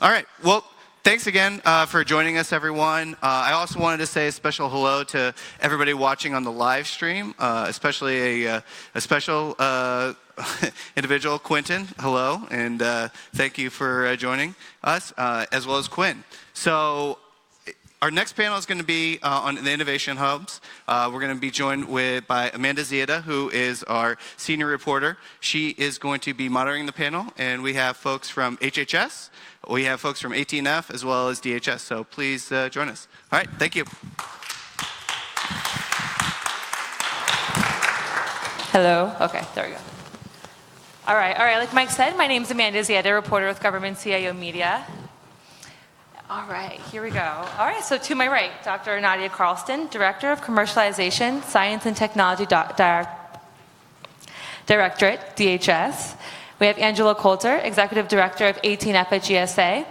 All right. Well, thanks again for joining us, everyone. I also wanted to say a special hello to everybody watching on the live stream, especially a special individual, Quentin. Hello, and thank you for joining us, as well as Quinn. So our next panel is going to be on the Innovation Hubs. We're going to be joined by Amanda Ziada, who is our senior reporter. She is going to be monitoring the panel, and we have folks from HHS, we have folks from AT&F, as well as DHS. So please join us. All right, thank you. Hello. Okay, there we go. All right. Like Mike said, my name is Amanda Ziada, reporter with Government CIO Media. All right, here we go. All right, so to my right, Dr. Nadia Carlsten, Director of Commercialization, Science and Technology Directorate, DHS. We have Angela Colter, Executive Director of AT&F at GSA,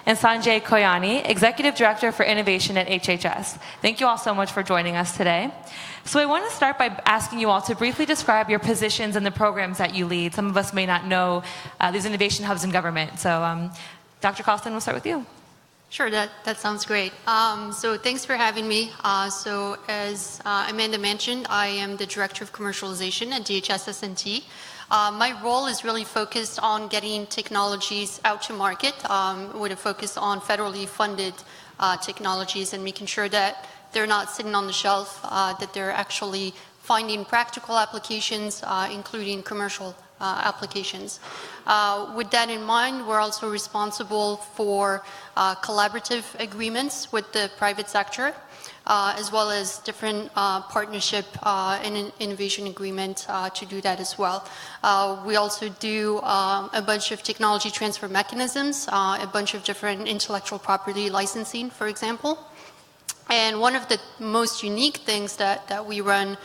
and Sanjay Koyani, Executive Director for Innovation at HHS. Thank you all so much for joining us today. So I want to start by asking you all to briefly describe your positions and the programs that you lead. Some of us may not know these innovation hubs in government. So Dr. Carlsten, we'll start with you. Sure, that sounds great. So thanks for having me. So as Amanda mentioned, I am the Director of Commercialization at DHS S&T. My role is really focused on getting technologies out to market with a focus on federally funded technologies and making sure that they're not sitting on the shelf, that they're actually finding practical applications, including commercial applications. With that in mind, we're also responsible for collaborative agreements with the private sector, as well as different partnership and innovation agreement to do that as well. We also do a bunch of technology transfer mechanisms, a bunch of different intellectual property licensing, for example. And one of the most unique things that we run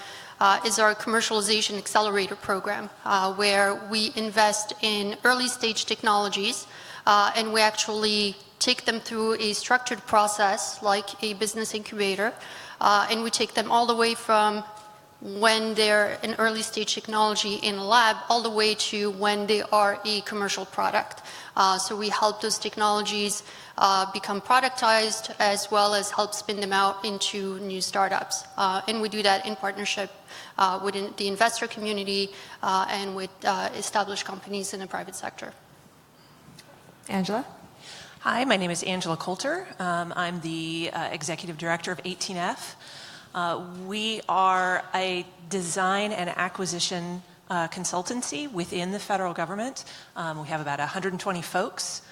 is our Commercialization Accelerator Program, where we invest in early stage technologies and we actually take them through a structured process like a business incubator, and we take them all the way from when they're an early stage technology in a lab all the way to when they are a commercial product. So we help those technologies become productized as well as help spin them out into new startups. And we do that in partnership with the investor community and with established companies in the private sector. Angela? Hi, my name is Angela Colter. I'm the Executive Director of AT&F. We are a design and acquisition consultancy within the federal government. We have about 120 folks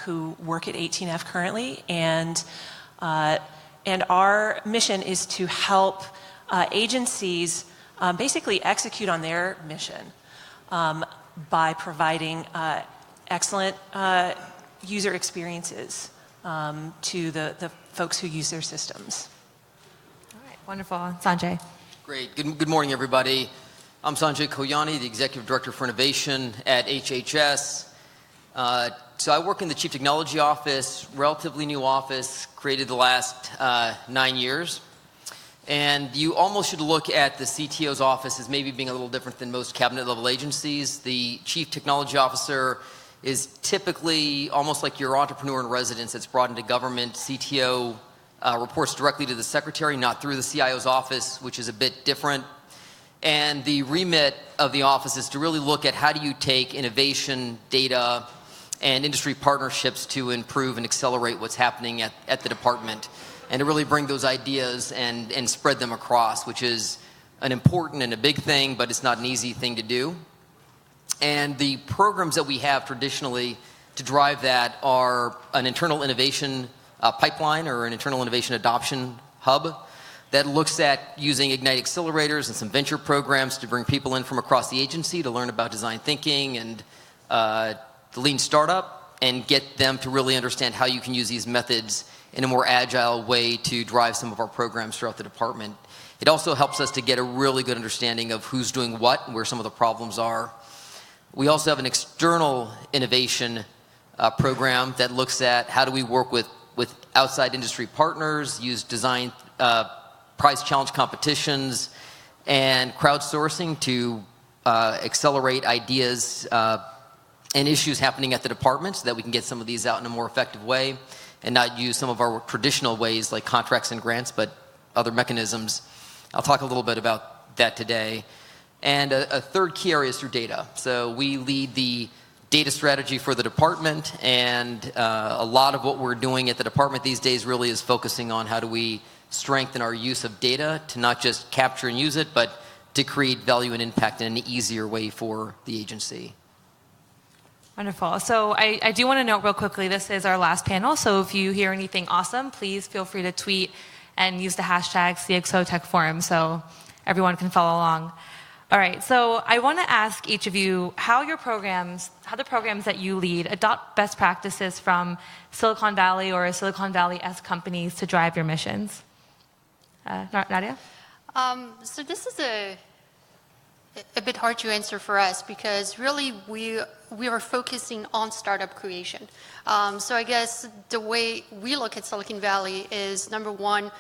who work at AT&F currently, and our mission is to help agencies basically execute on their mission by providing excellent user experiences to the folks who use their systems. All right, wonderful. Sanjay. Great. Good morning, everybody. I'm Sanjay Koyani, the Executive Director for Innovation at HHS. So I work in the Chief Technology Office, relatively new office, created the last 9 years. And you almost should look at the CTO's office as maybe being a little different than most cabinet level agencies. The Chief Technology Officer is typically almost like your entrepreneur in residence that's brought into government. CTO reports directly to the secretary, not through the CIO's office, which is a bit different. And the remit of the office is to really look at how do you take innovation, data, and industry partnerships to improve and accelerate what's happening at the department, and to really bring those ideas and spread them across, which is an important and a big thing, but it's not an easy thing to do. And the programs that we have traditionally to drive that are an internal innovation pipeline or an internal innovation adoption hub that looks at using Ignite accelerators and some venture programs to bring people in from across the agency to learn about design thinking and the lean startup, and get them to really understand how you can use these methods in a more agile way to drive some of our programs throughout the department. It also helps us to get a really good understanding of who's doing what and where some of the problems are. We also have an external innovation program that looks at how do we work with outside industry partners, use design prize challenge competitions and crowdsourcing to accelerate ideas and issues happening at the department so that we can get some of these out in a more effective way and not use some of our traditional ways like contracts and grants, but other mechanisms. I'll talk a little bit about that today. And a third key area is through data. So we lead the data strategy for the department, and a lot of what we're doing at the department these days really is focusing on how do we strengthen our use of data to not just capture and use it, but to create value and impact in an easier way for the agency. Wonderful. So I do want to note real quickly, this is our last panel, so if you hear anything awesome, please feel free to tweet and use the hashtag CXOTechForum so everyone can follow along. All right, so I want to ask each of you how the programs that you lead adopt best practices from Silicon Valley or Silicon Valley-esque companies to drive your missions. Nadia? So this is a bit hard to answer for us because really we are focusing on startup creation. So I guess the way we look at Silicon Valley is, number one,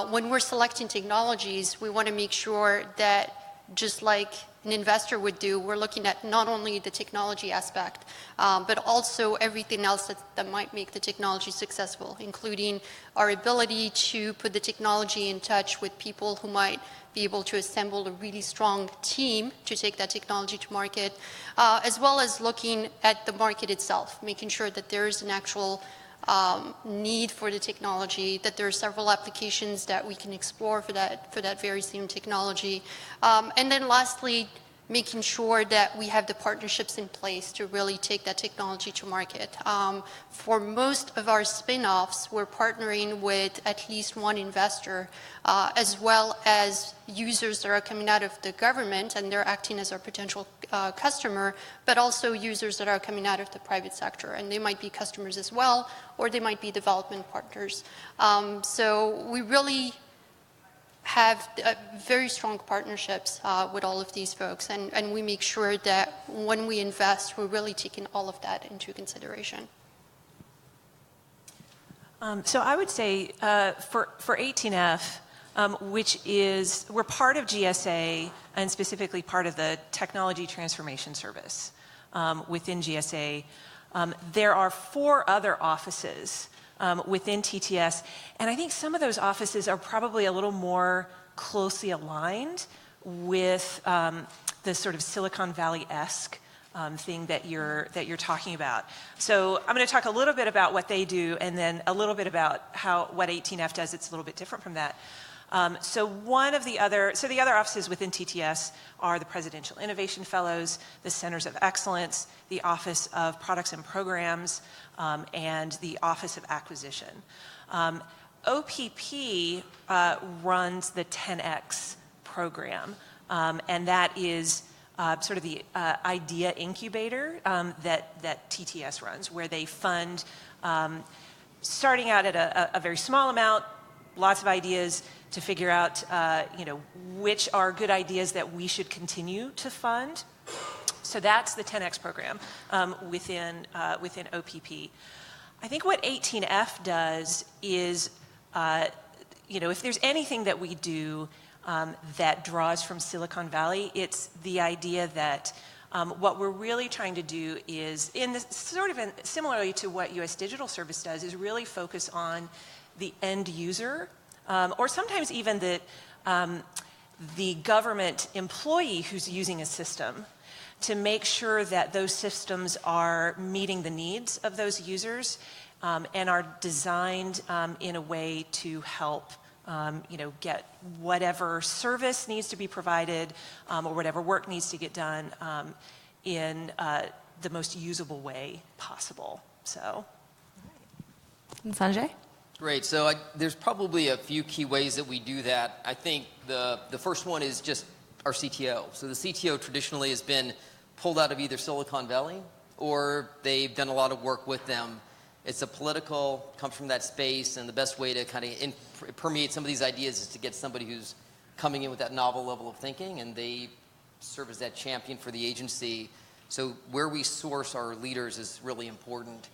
when we're selecting technologies, we want to make sure that just like an investor would do, we're looking at not only the technology aspect, but also everything else that might make the technology successful, including our ability to put the technology in touch with people who might be able to assemble a really strong team to take that technology to market, as well as looking at the market itself, making sure that there is an actual need for the technology, that there are several applications that we can explore for that very same technology. And then lastly, making sure that we have the partnerships in place to really take that technology to market. For most of our spin-offs, we're partnering with at least one investor, as well as users that are coming out of the government and they're acting as our potential customer, but also users that are coming out of the private sector. And they might be customers as well, or they might be development partners. So we really have very strong partnerships with all of these folks, and we make sure that when we invest, we're really taking all of that into consideration. So I would say for 18F, which is, we're part of GSA and specifically part of the Technology Transformation Service within GSA. There are 4 other offices within TTS, and I think some of those offices are probably a little more closely aligned with the sort of Silicon Valley-esque thing that you're talking about. So I'm going to talk a little bit about what they do, and then a little bit about what 18F does. It's a little bit different from that. So the other offices within TTS are the Presidential Innovation Fellows, the Centers of Excellence, the Office of Products and Programs, and the Office of Acquisition. OPP runs the 10X program, and that is sort of the idea incubator that TTS runs, where they fund, starting out at a very small amount, lots of ideas to figure out which are good ideas that we should continue to fund. So that's the 10X program within OPP. I think what 18F does is, if there's anything that we do that draws from Silicon Valley, it's the idea that what we're really trying to do is, similarly to what U.S. Digital Service does, is really focus on the end user, or sometimes even the government employee who's using a system, to make sure that those systems are meeting the needs of those users and are designed in a way to help get whatever service needs to be provided or whatever work needs to get done in the most usable way possible. So, And Sanjay? Great. So there's probably a few key ways that we do that. I think the first one is just our CTO. So the CTO traditionally has been pulled out of either Silicon Valley or they've done a lot of work with them. It's a political, comes from that space, and the best way to kind of permeate some of these ideas is to get somebody who's coming in with that novel level of thinking, and they serve as that champion for the agency. So where we source our leaders is really important.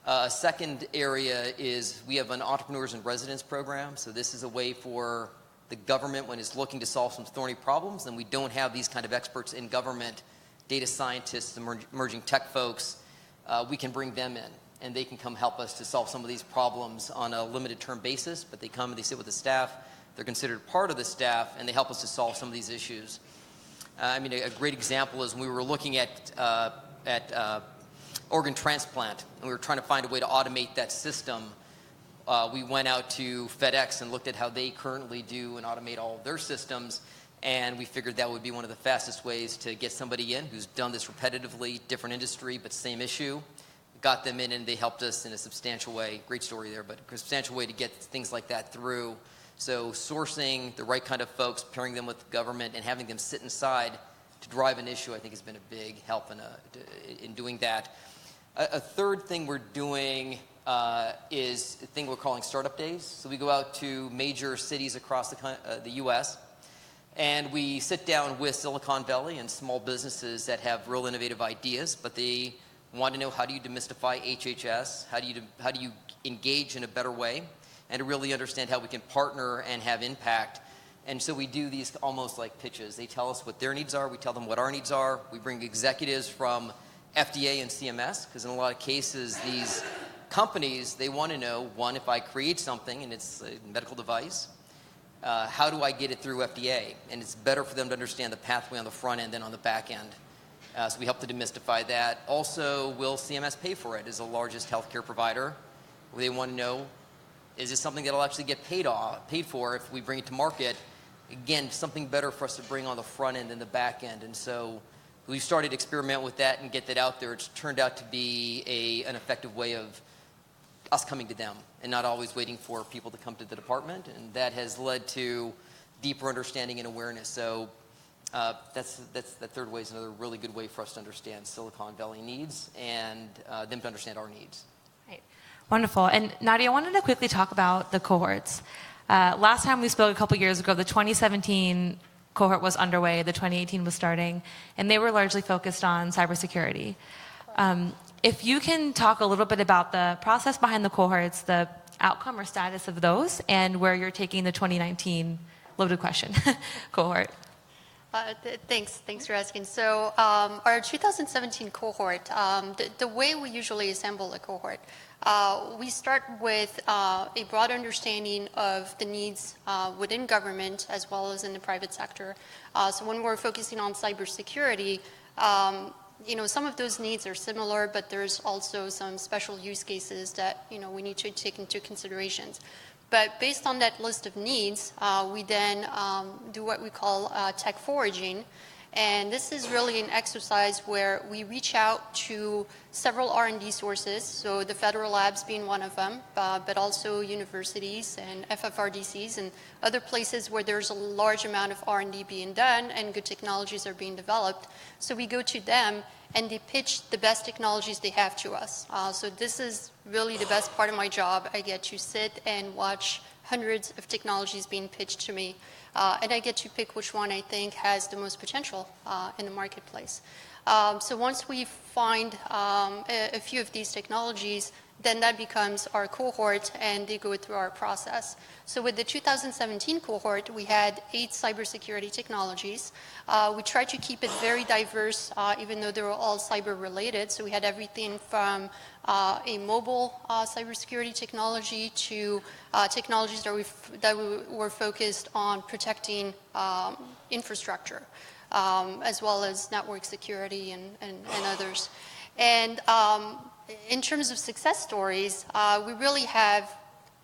A second area is we have an Entrepreneurs in Residence program. So this is a way for the government, when it's looking to solve some thorny problems, and we don't have these kind of experts in government, data scientists, emerging tech folks, we can bring them in, and they can come help us to solve some of these problems on a limited term basis, but they come and they sit with the staff, they're considered part of the staff, and they help us to solve some of these issues. I mean, a great example is when we were looking at organ transplant, and we were trying to find a way to automate that system. We went out to FedEx and looked at how they currently do and automate all of their systems, and we figured that would be one of the fastest ways to get somebody in who's done this repetitively, different industry, but same issue. Got them in, and they helped us in a substantial way. Great story there, but a substantial way to get things like that through. So sourcing the right kind of folks, pairing them with the government, and having them sit inside to drive an issue, I think has been a big help in doing that. A third thing we're doing is a thing we're calling startup days. So we go out to major cities across the U.S., and we sit down with Silicon Valley and small businesses that have real innovative ideas, but they want to know, how do you demystify HHS? How do you engage in a better way? And to really understand how we can partner and have impact. And so we do these almost like pitches. They tell us what their needs are. We tell them what our needs are. We bring executives from FDA and CMS, because in a lot of cases, these companies, they want to know, one, if I create something and it's a medical device, how do I get it through FDA? And it's better for them to understand the pathway on the front end than on the back end. So we help to demystify that. Also, will CMS pay for it as the largest healthcare provider? They want to know, is this something that will actually get paid for if we bring it to market? Again, something better for us to bring on the front end than the back end. And so we started to experiment with that and get that out there. It's turned out to be an effective way of us coming to them and not always waiting for people to come to the department. And that has led to deeper understanding and awareness. So that third way is another really good way for us to understand Silicon Valley needs and them to understand our needs. Right. Wonderful. And Nadia, I wanted to quickly talk about the cohorts. Last time we spoke a couple years ago, the 2017 cohort was underway, the 2018 was starting, and they were largely focused on cybersecurity. If you can talk a little bit about the process behind the cohorts, the outcome or status of those, and where you're taking the 2019 loaded question cohort. Thanks for asking. So our 2017 cohort, the way we usually assemble a cohort, we start with a broad understanding of the needs within government as well as in the private sector. So when we're focusing on cybersecurity, some of those needs are similar, but there's also some special use cases that we need to take into considerations. But based on that list of needs, we then do what we call tech foraging. And this is really an exercise where we reach out to several R&D sources, so the federal labs being one of them, but also universities and FFRDCs and other places where there's a large amount of R&D being done and good technologies are being developed. So we go to them and they pitch the best technologies they have to us. So this is really the best part of my job. I get to sit and watch hundreds of technologies being pitched to me. And I get to pick which one I think has the most potential in the marketplace. So once we find a few of these technologies, then that becomes our cohort and they go through our process. So with the 2017 cohort, we had 8 cybersecurity technologies. We tried to keep it very diverse, even though they were all cyber related. So we had everything from a mobile cybersecurity technology to technologies that were focused on protecting infrastructure, as well as network security and others. And in terms of success stories, we really have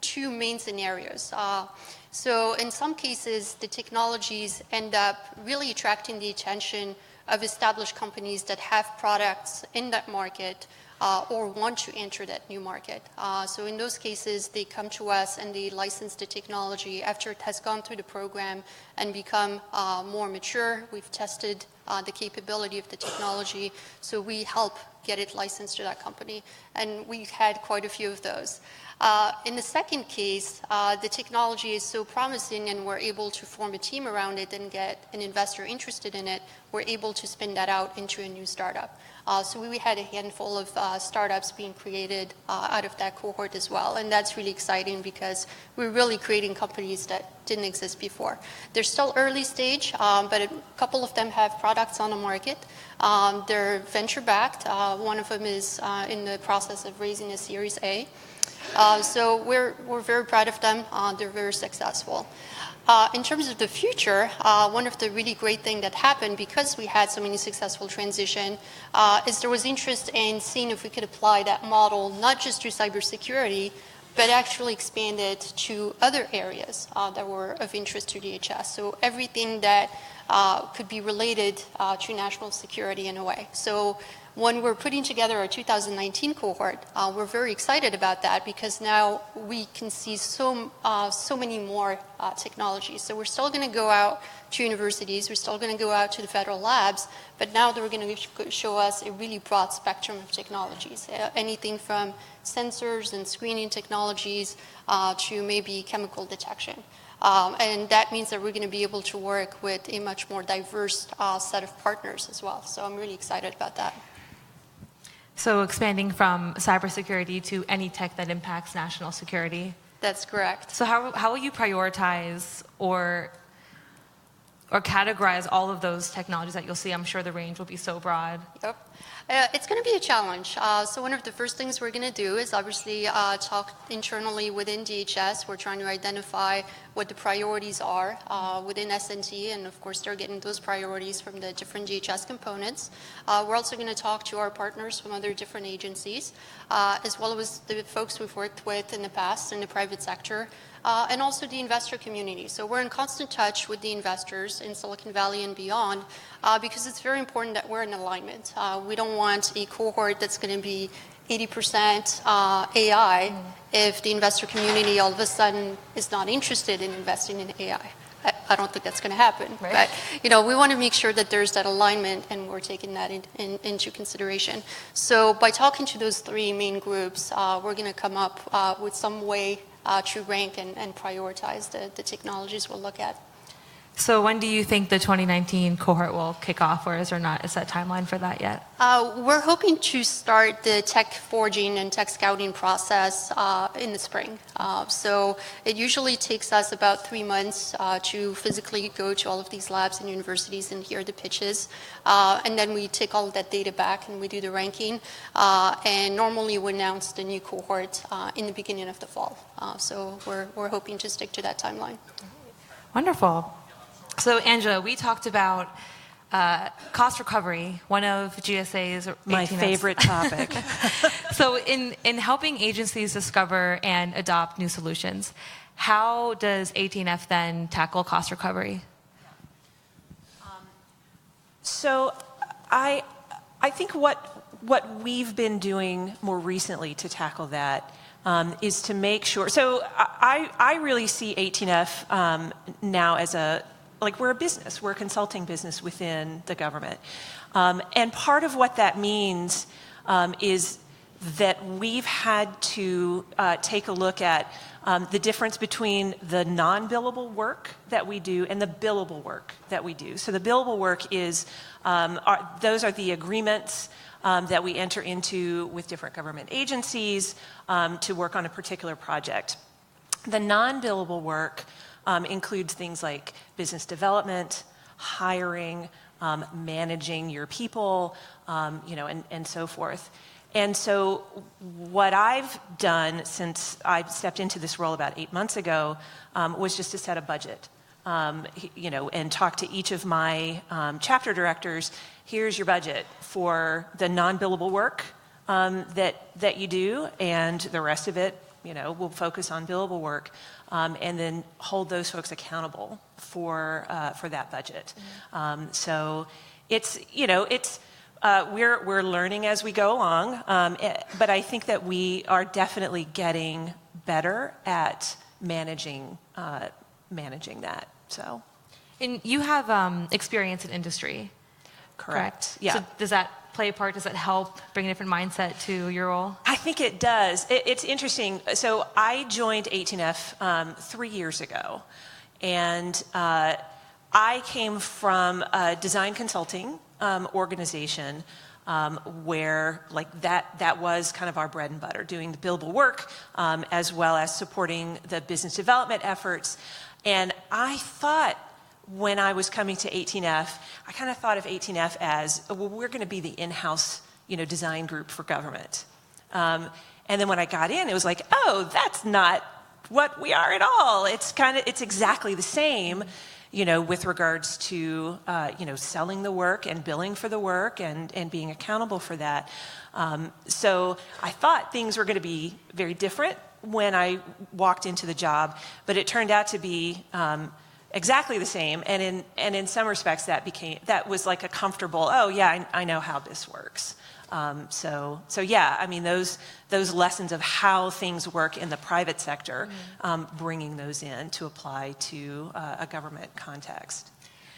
2 main scenarios. So in some cases, the technologies end up really attracting the attention of established companies that have products in that market or want to enter that new market. So in those cases, they come to us and they license the technology after it has gone through the program and become more mature. We've tested the capability of the technology. So we help get it licensed to that company. And we had quite a few of those. In the second case, the technology is so promising and we're able to form a team around it and get an investor interested in it, we're able to spin that out into a new startup. So we had a handful of startups being created out of that cohort as well. And that's really exciting because we're really creating companies that didn't exist before. They're still early stage, but a couple of them have products on the market. They're venture-backed. One of them is in the process of raising a Series A. So we're very proud of them. They're very successful. In terms of the future, one of the really great things that happened because we had so many successful transition is there was interest in seeing if we could apply that model not just to cybersecurity, but actually expand it to other areas that were of interest to DHS. So everything that could be related to national security in a way. So when we're putting together our 2019 cohort, we're very excited about that because now we can see so many more technologies. So we're still going to go out to universities, we're still going to go out to the federal labs, but now they're going to show us a really broad spectrum of technologies. Anything from sensors and screening technologies to maybe chemical detection. And that means that we're going to be able to work with a much more diverse set of partners as well. So I'm really excited about that. So expanding from cybersecurity to any tech that impacts national security? That's correct. So how will you prioritize or categorize all of those technologies that you'll see? I'm sure the range will be so broad. Yep. It's going to be a challenge. So one of the first things we're going to do is obviously talk internally within DHS. We're trying to identify what the priorities are within S&T, and of course they're getting those priorities from the different DHS components. We're also going to talk to our partners from other different agencies, as well as the folks we've worked with in the past in the private sector, and also the investor community. So we're in constant touch with the investors in Silicon Valley and beyond, because it's very important that we're in alignment. We don't want a cohort that's going to be 80% AI if the investor community all of a sudden is not interested in investing in AI. I don't think that's going to happen. Right. But we want to make sure that there's that alignment and we're taking that into consideration. So by talking to those three main groups, we're going to come up with some way to rank and prioritize the technologies we'll look at. So when do you think the 2019 cohort will kick off, or is there not a set timeline for that yet? We're hoping to start the tech forging and tech scouting process in the spring. So it usually takes us about 3 months to physically go to all of these labs and universities and hear the pitches. And then we take all of that data back and we do the ranking. And normally we announce the new cohort in the beginning of the fall. So we're hoping to stick to that timeline. Wonderful. So Angela, we talked about cost recovery, one of GSA's my favorite topic. So in helping agencies discover and adopt new solutions, how does 18F then tackle cost recovery? So I think what we've been doing more recently to tackle that is to make sure. So I really see 18F now as we're a business, we're a consulting business within the government. And part of what that means is that we've had to take a look at the difference between the non-billable work that we do and the billable work that we do. So the billable work is, those are the agreements that we enter into with different government agencies to work on a particular project. The non-billable work includes things like business development, hiring, managing your people, and so forth. And so what I've done since I stepped into this role about 8 months ago was just to set a budget, and talk to each of my chapter directors. Here's your budget for the non-billable work that you do, and the rest of it, we'll focus on billable work, and then hold those folks accountable for that budget. So we're learning as we go along, but I think that we are definitely getting better at managing that. So, And you have experience in industry. Correct. Yeah. So does that play a part? Does that help bring a different mindset to your role? I think it does. It's interesting. So I joined 18F 3 years ago, and I came from a design consulting organization where that was kind of our bread and butter, doing the billable work as well as supporting the business development efforts. And I thought when I was coming to 18F, I kind of thought of 18F as, well, we're going to be the in-house, design group for government. And then when I got in, it was like, oh, that's not what we are at all. It's exactly the same, with regards to, selling the work and billing for the work and being accountable for that. So I thought things were going to be very different when I walked into the job, but it turned out to be exactly the same, and in some respects that was like a comfortable, oh yeah, I know how this works. So yeah, I mean those lessons of how things work in the private sector, bringing those in to apply to a government context.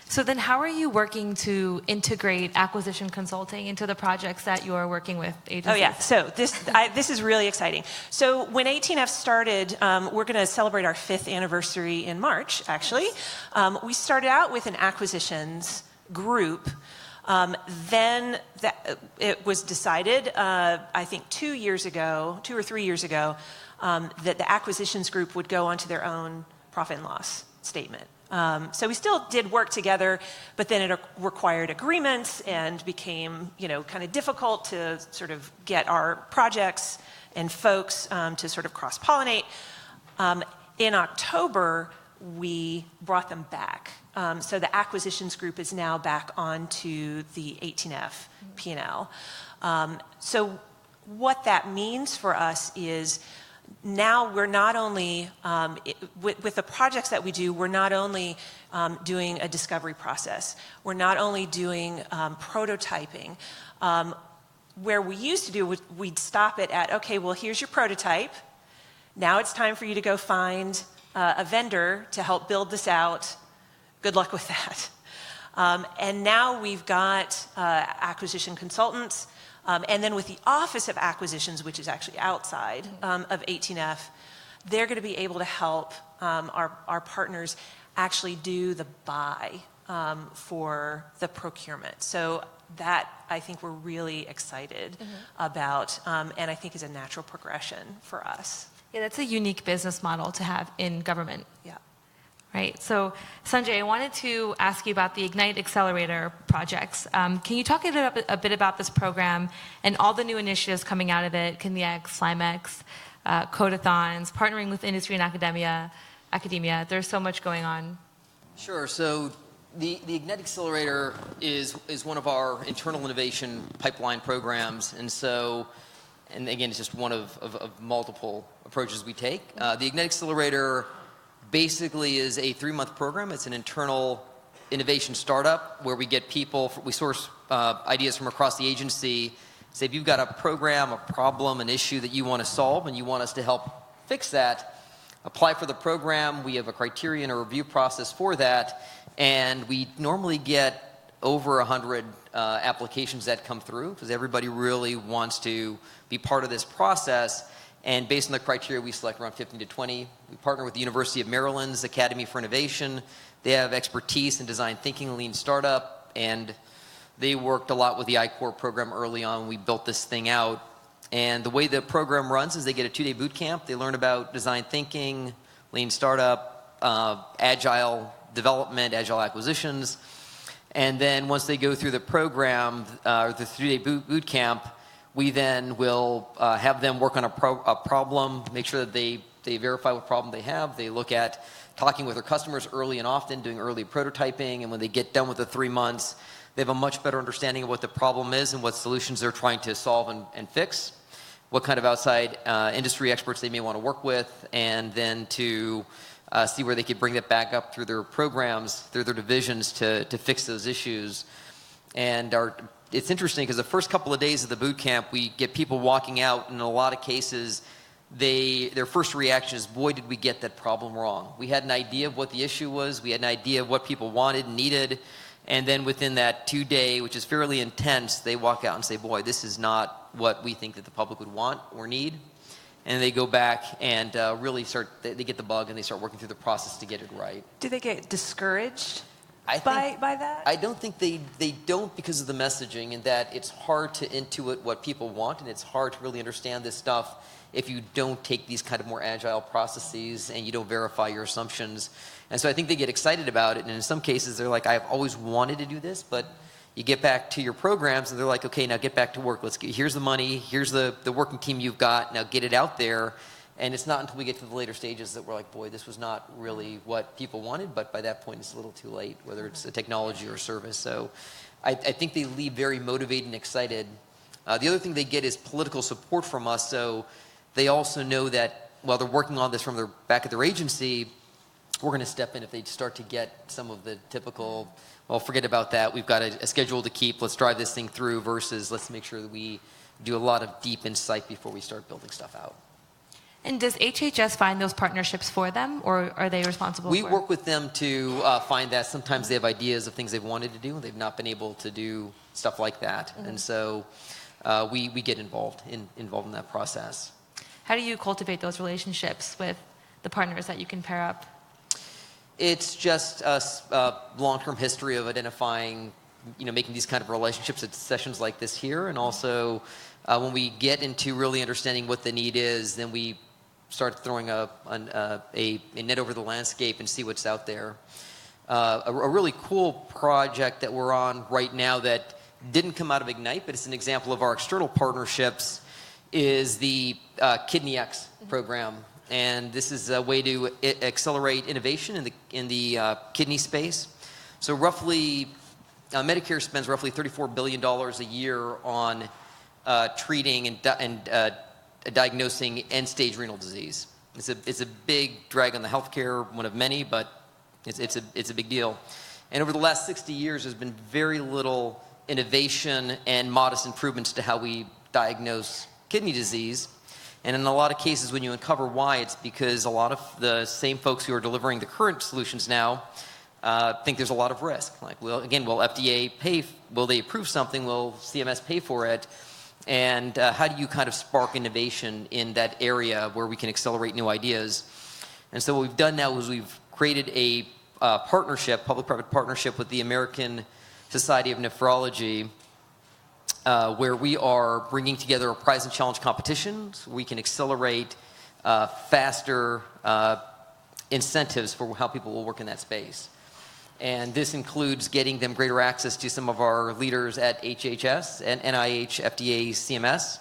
So then how are you working to integrate acquisition consulting into the projects that you're working with agencies? Oh yeah, so this is really exciting. So when 18F started, we're going to celebrate our 5th anniversary in March, actually. We started out with an acquisitions group. Then it was decided, I think 2 or 3 years ago, that the acquisitions group would go onto their own profit and loss statement. So we still did work together, but then it required agreements and became, kind of difficult to sort of get our projects and folks to sort of cross-pollinate. In October, we brought them back. So the acquisitions group is now back onto the 18F P&L. So what that means for us is now we're not only, with the projects that we do, we're not only doing a discovery process, we're not only doing prototyping. Where we used to do, we'd stop it at, okay, well, here's your prototype. Now it's time for you to go find a vendor to help build this out. Good luck with that. And now we've got acquisition consultants, and then with the Office of Acquisitions, which is actually outside of 18F, they're going to be able to help our partners actually do the buy for the procurement. So that, I think we're really excited about, and I think is a natural progression for us. Yeah, that's a unique business model to have in government. Yeah. Right. So, Sanjay, I wanted to ask you about the Ignite Accelerator projects. Can you talk a bit about this program and all the new initiatives coming out of it, KINEX, Slimex, Codathons, partnering with industry and academia? There's so much going on. Sure. So the Ignite Accelerator is one of our internal innovation pipeline programs. And again, it's just one of multiple approaches we take. The Ignite Accelerator basically is a 3-month program. It's an internal innovation startup where we get people, we source ideas from across the agency. Say if you've got a program, a problem, an issue that you want to solve and you want us to help fix that, apply for the program. We have a criteria and a review process for that. And we normally get over 100 applications that come through because everybody really wants to be part of this process. And based on the criteria, we select around 15 to 20. We partner with the University of Maryland's Academy for Innovation. They have expertise in design thinking, lean startup, and they worked a lot with the I-Corps program early on when we built this thing out. And the way the program runs is they get a 2-day boot camp. They learn about design thinking, lean startup, agile development, agile acquisitions. And then once they go through the program, the 3-day boot camp, we then will have them work on a problem, make sure that they verify what problem they have. They look at talking with their customers early and often, doing early prototyping, and when they get done with the 3 months, they have a much better understanding of what the problem is and what solutions they're trying to solve and fix, what kind of outside industry experts they may want to work with, and then to see where they could bring that back up through their programs, through their divisions to fix those issues. And it's interesting because the first couple of days of the boot camp, we get people walking out, and in a lot of cases, their first reaction is, boy, did we get that problem wrong. We had an idea of what the issue was. We had an idea of what people wanted and needed, And then within that 2-day, which is fairly intense, they walk out and say, boy, this is not what we think that the public would want or need. And they go back and really they get the bug and they start working through the process to get it right. Do they get discouraged by that? I don't think they don't, because of the messaging, and that it's hard to intuit what people want, and it's hard to really understand this stuff if you don't take these kind of more agile processes and you don't verify your assumptions. And so I think they get excited about it, and in some cases they're like, I've always wanted to do this, but you get back to your programs and they're like, okay, now get back to work. Here's the money, here's the working team you've got, now get it out there. And it's not until we get to the later stages that we're like, boy, this was not really what people wanted, but by that point it's a little too late, whether it's a technology or a service. So I think they leave very motivated and excited. The other thing they get is political support from us, so they also know that while they're working on this from their back at their agency, we're going to step in if they start to get some of the typical, well, forget about that, we've got a schedule to keep, let's drive this thing through, versus let's make sure that we do a lot of deep insight before we start building stuff out. And does HHS find those partnerships for them, or are they responsible We for it? work with them to find that. Sometimes they have ideas of things they've wanted to do, and they've not been able to do stuff like that. Mm-hmm. And so we get involved in that process. How do you cultivate those relationships with the partners that you can pair up? It's just a long-term history of identifying, making these kind of relationships at sessions like this here, and also when we get into really understanding what the need is, then we start throwing a net over the landscape and see what's out there. A really cool project that we're on right now that didn't come out of Ignite, but it's an example of our external partnerships, is the Kidney X program. And this is a way to accelerate innovation in the kidney space. So roughly, Medicare spends roughly $34 billion a year on treating and diagnosing end-stage renal disease. It's a big drag on the healthcare, one of many, but it's a big deal. And over the last 60 years, there's been very little innovation and modest improvements to how we diagnose kidney disease. And in a lot of cases, when you uncover why, it's because a lot of the same folks who are delivering the current solutions now think there's a lot of risk. Like, will FDA pay? Will they approve something? Will CMS pay for it? And how do you kind of spark innovation in that area where we can accelerate new ideas? And so what we've done now is we've created a partnership, public-private partnership with the American Society of Nephrology, where we are bringing together a prize and challenge competition so we can accelerate faster incentives for how people will work in that space. And this includes getting them greater access to some of our leaders at HHS and NIH, FDA, CMS,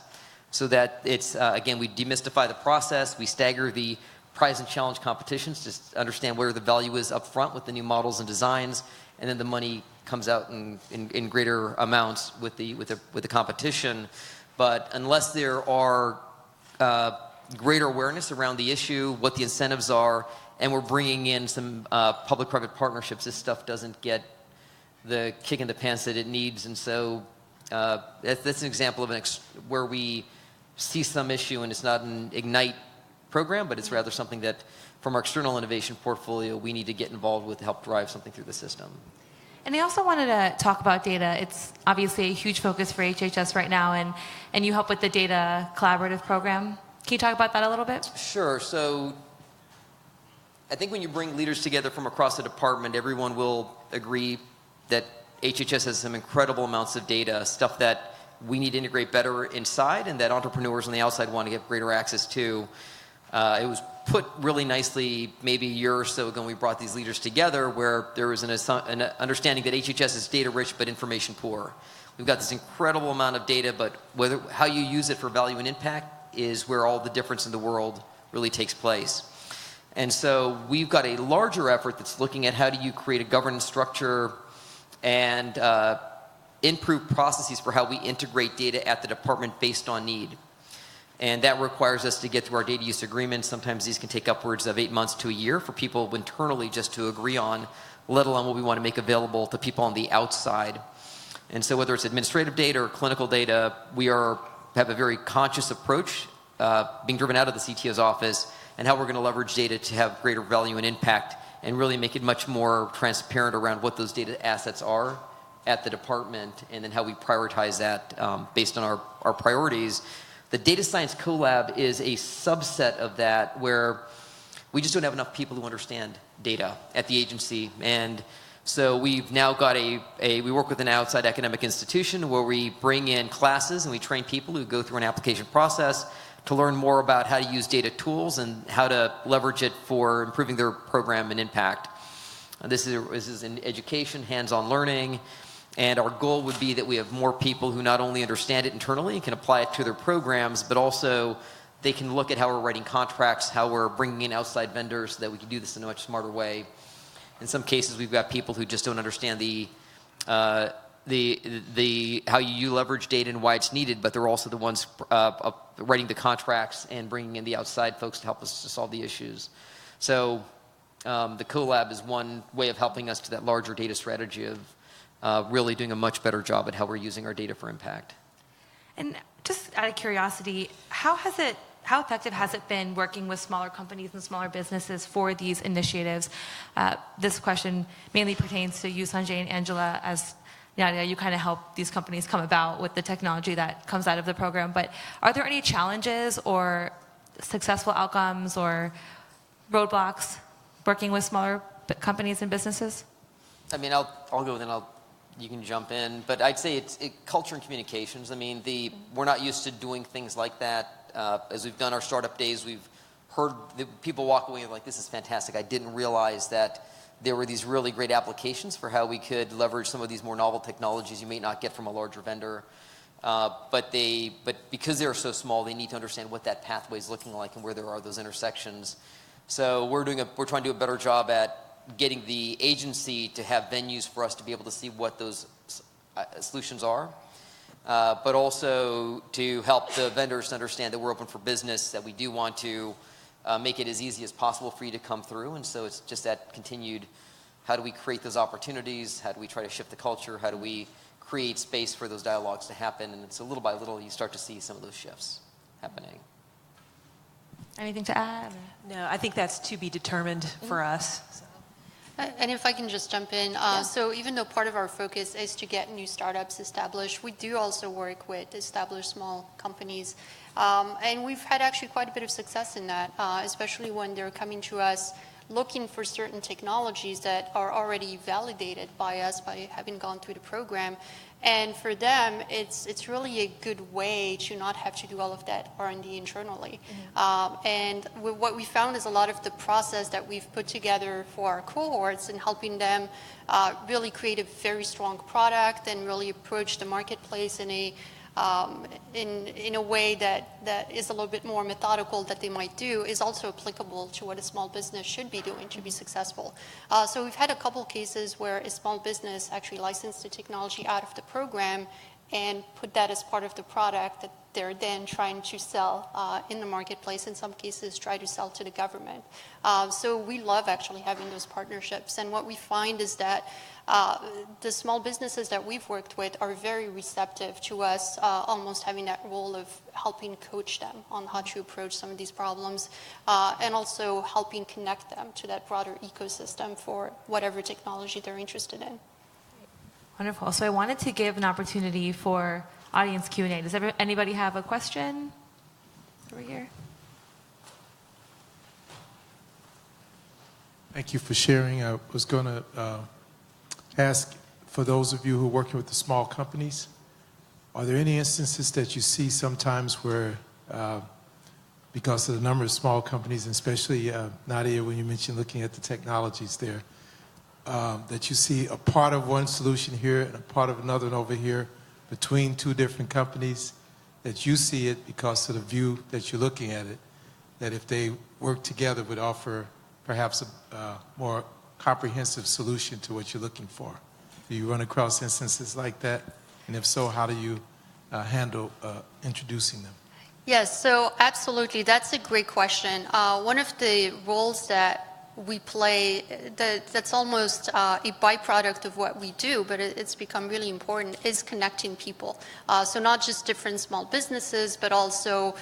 so that it's, again, we demystify the process, we stagger the prize and challenge competitions to understand where the value is up front with the new models and designs, and then the money comes out in greater amounts with the competition. But unless there are greater awareness around the issue, what the incentives are, and we're bringing in some public-private partnerships, this stuff doesn't get the kick in the pants that it needs. And so that's an example of where we see some issue, and it's not an Ignite program, but it's rather something that from our external innovation portfolio we need to get involved with to help drive something through the system. And I also wanted to talk about data. It's obviously a huge focus for HHS right now, and you help with the data collaborative program. Can you talk about that a little bit? Sure. So I think when you bring leaders together from across the department, everyone will agree that HHS has some incredible amounts of data, stuff that we need to integrate better inside and that entrepreneurs on the outside want to get greater access to. It was put really nicely maybe a year or so ago when we brought these leaders together, where there was an understanding that HHS is data rich but information poor. We've got this incredible amount of data, but how you use it for value and impact is where all the difference in the world really takes place. And so we've got a larger effort that's looking at how do you create a governance structure and improve processes for how we integrate data at the department based on need. And that requires us to get through our data use agreements. Sometimes these can take upwards of 8 months to a year for people internally just to agree on, let alone what we want to make available to people on the outside. And so whether it's administrative data or clinical data, we have a very conscious approach being driven out of the CTO's office and how we're going to leverage data to have greater value and impact and really make it much more transparent around what those data assets are at the department, and then how we prioritize that based on our priorities. The Data Science CoLab is a subset of that, where we just don't have enough people who understand data at the agency. And so we've now got we work with an outside academic institution where we bring in classes and we train people who go through an application process to learn more about how to use data tools and how to leverage it for improving their program and impact. This is in education, hands-on learning, and our goal would be that we have more people who not only understand it internally and can apply it to their programs, but also they can look at how we're writing contracts, how we're bringing in outside vendors so that we can do this in a much smarter way. In some cases, we've got people who just don't understand how you leverage data and why it's needed, but they're also the ones writing the contracts and bringing in the outside folks to help us to solve the issues. So the CoLab is one way of helping us to that larger data strategy of really doing a much better job at how we're using our data for impact. And just out of curiosity, how effective has it been working with smaller companies and smaller businesses for these initiatives? This question mainly pertains to you, Sanjay, and Angela. As Nadia, you kind of help these companies come about with the technology that comes out of the program. But are there any challenges or successful outcomes or roadblocks working with smaller companies and businesses? I mean, I'll go, then you can jump in. But I'd say it's culture and communications. I mean, we're not used to doing things like that. As we've done our startup days, we've heard people walk away like, this is fantastic. I didn't realize that there were these really great applications for how we could leverage some of these more novel technologies you may not get from a larger vendor. But because they're so small, they need to understand what that pathway is looking like and where there are those intersections. So we're trying to do a better job at getting the agency to have venues for us to be able to see what those solutions are, but also to help the vendors to understand that we're open for business, that we do want to make it as easy as possible for you to come through. And so it's just that continued, how do we create those opportunities? How do we try to shift the culture? How do we create space for those dialogues to happen? And it's a little by little you start to see some of those shifts happening. Anything to add? No, I think that's to be determined for us. So. And if I can just jump in, so even though part of our focus is to get new startups established, we do also work with established small companies. And we've had actually quite a bit of success in that, especially when they're coming to us looking for certain technologies that are already validated by us by having gone through the program. And for them, it's really a good way to not have to do all of that R&D internally. And what we found is a lot of the process that we've put together for our cohorts and helping them really create a very strong product and really approach the marketplace in a way that is a little bit more methodical that they might do is also applicable to what a small business should be doing to be successful. So we've had a couple cases where a small business actually licensed the technology out of the program and put that as part of the product that they're then trying to sell in the marketplace, in some cases try to sell to the government. So we love actually having those partnerships. And what we find is that the small businesses that we've worked with are very receptive to us almost having that role of helping coach them on how to approach some of these problems and also helping connect them to that broader ecosystem for whatever technology they're interested in. Wonderful. So I wanted to give an opportunity for audience Q&A. Does anybody have a question over here? Thank you for sharing. I was going to ask, for those of you who are working with the small companies, are there any instances that you see sometimes where, because of the number of small companies, and especially Nadia, when you mentioned looking at the technologies there, that you see a part of one solution here and a part of another one over here between two different companies, that you see it because of the view that you're looking at it, that if they work together would offer perhaps a more comprehensive solution to what you're looking for? Do you run across instances like that? And if so, how do you handle introducing them? Yes, so absolutely. That's a great question. One of the roles that we play, that's almost a byproduct of what we do, but it's become really important, is connecting people. So not just different small businesses, but also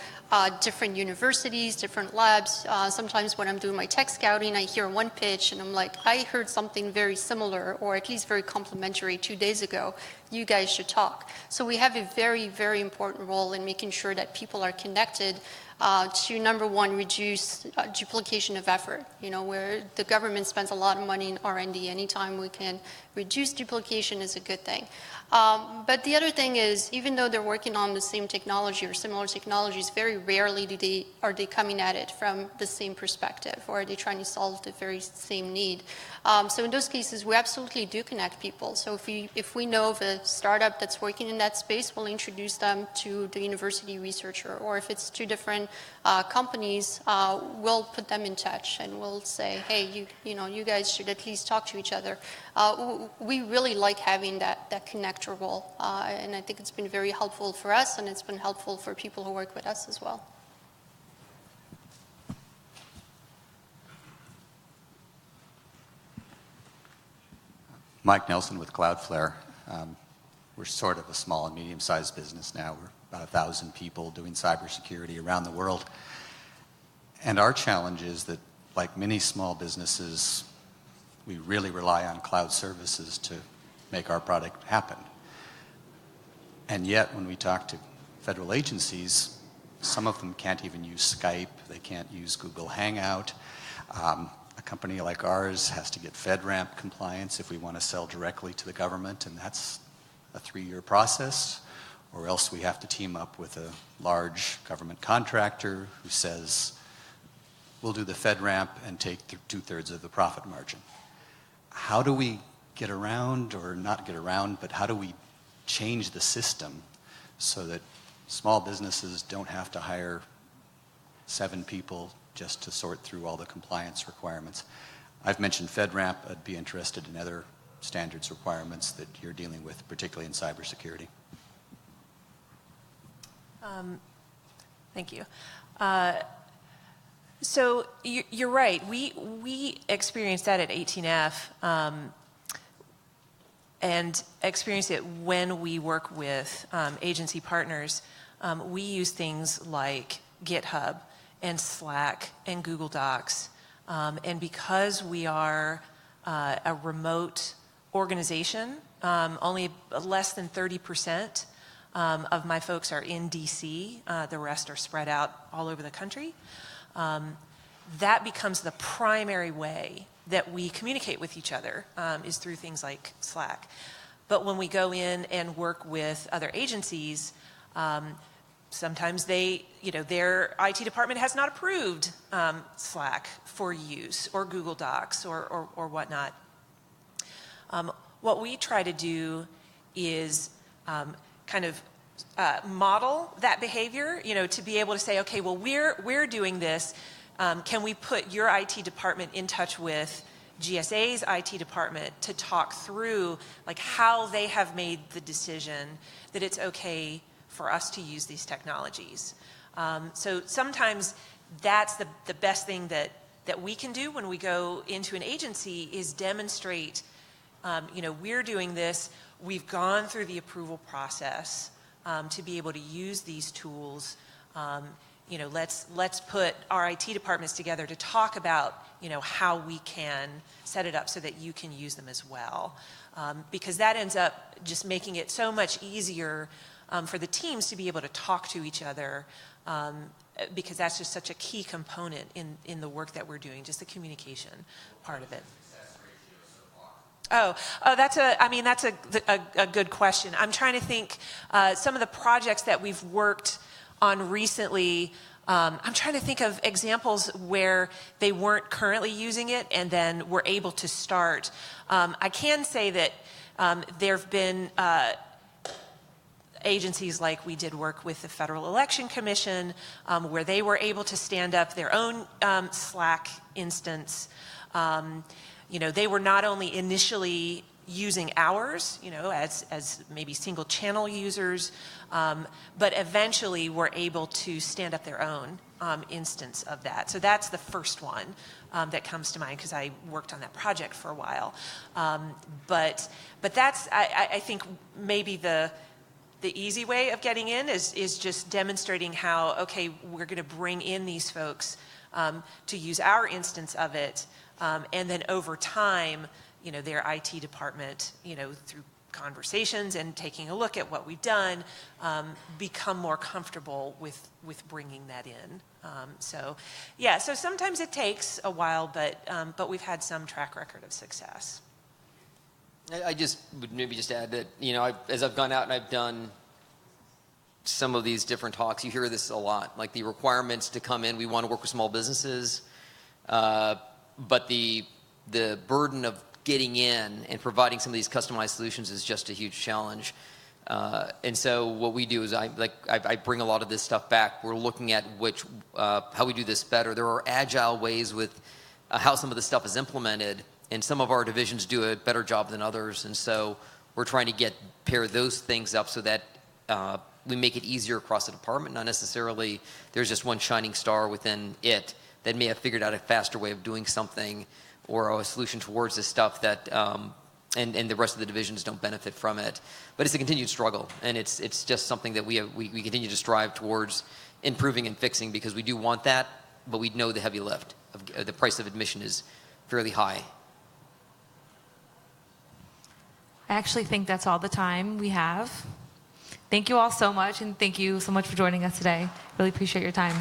different universities, different labs. Sometimes when I'm doing my tech scouting, I hear one pitch and I'm like, I heard something very similar, or at least very complementary 2 days ago. You guys should talk. So we have a very, very important role in making sure that people are connected to, number one, reduce duplication of effort, where the government spends a lot of money in R&D. Anytime we can reduce duplication is a good thing. But the other thing is, even though they're working on the same technology or similar technologies, very rarely are they coming at it from the same perspective, or are they trying to solve the very same need. So in those cases, we absolutely do connect people. So if we know of a startup that's working in that space, we'll introduce them to the university researcher. Or if it's two different companies, we'll put them in touch and we'll say, hey, you guys should at least talk to each other. We really like having that connector role, and I think it's been very helpful for us, and it's been helpful for people who work with us as well. Mike Nelson with Cloudflare. We're sort of a small and medium-sized business now. We're about 1,000 people doing cybersecurity around the world. And our challenge is that, like many small businesses, we really rely on cloud services to make our product happen. And yet, when we talk to federal agencies, some of them can't even use Skype. They can't use Google Hangout. A company like ours has to get FedRAMP compliance if we want to sell directly to the government, and that's a 3-year process. Or else we have to team up with a large government contractor who says, we'll do the FedRAMP and take 2/3 of the profit margin. How do we get around, or not get around, but how do we change the system so that small businesses don't have to hire 7 people just to sort through all the compliance requirements? I've mentioned FedRAMP. I'd be interested in other standards requirements that you're dealing with, particularly in cybersecurity. Thank you. So you're right. We experienced that at 18F and experience it when we work with agency partners. We use things like GitHub and Slack and Google Docs. And because we are a remote organization, only less than 30% of my folks are in DC. The rest are spread out all over the country. That becomes the primary way that we communicate with each other, is through things like Slack. But when we go in and work with other agencies, sometimes their IT department has not approved Slack for use, or Google Docs, or whatnot. What we try to do is kind of model that behavior, to be able to say, okay, well, we're doing this. Can we put your IT department in touch with GSA's IT department to talk through like how they have made the decision that it's okay for us to use these technologies? So sometimes that's the best thing that we can do when we go into an agency, is demonstrate, we're doing this. We've gone through the approval process to be able to use these tools. Let's put our IT departments together to talk about, how we can set it up so that you can use them as well. Because that ends up just making it so much easier for the teams to be able to talk to each other, because that's just such a key component in the work that we're doing, just the communication part of it. That's a good question. I'm trying to think, some of the projects that we've worked on recently, I'm trying to think of examples where they weren't currently using it and then were able to start. I can say that there have been agencies, like we did work with the Federal Election Commission, where they were able to stand up their own Slack instance. They were not only initially using ours, as maybe single channel users, but eventually were able to stand up their own instance of that. So that's the first one that comes to mind because I worked on that project for a while. But that's, I think, maybe the easy way of getting in is just demonstrating how, okay, we're going to bring in these folks to use our instance of it, and then over time, their IT department, through conversations and taking a look at what we've done, become more comfortable with bringing that in. So sometimes it takes a while, but we've had some track record of success. I just would maybe just add that, as I've gone out and I've done some of these different talks, you hear this a lot, like the requirements to come in. We want to work with small businesses, but the burden of getting in and providing some of these customized solutions is just a huge challenge. And so what we do is I bring a lot of this stuff back. We're looking at how we do this better. There are agile ways with how some of this stuff is implemented, and some of our divisions do a better job than others. And so we're trying to pair those things up so that we make it easier across the department. Not necessarily there's just one shining star within it that may have figured out a faster way of doing something or a solution towards this stuff that and the rest of the divisions don't benefit from it. But it's a continued struggle, and it's just something that we continue to strive towards improving and fixing, because we do want that, but we know the heavy lift of the price of admission is fairly high. I actually think that's all the time we have. Thank you all so much, and thank you so much for joining us today. Really appreciate your time.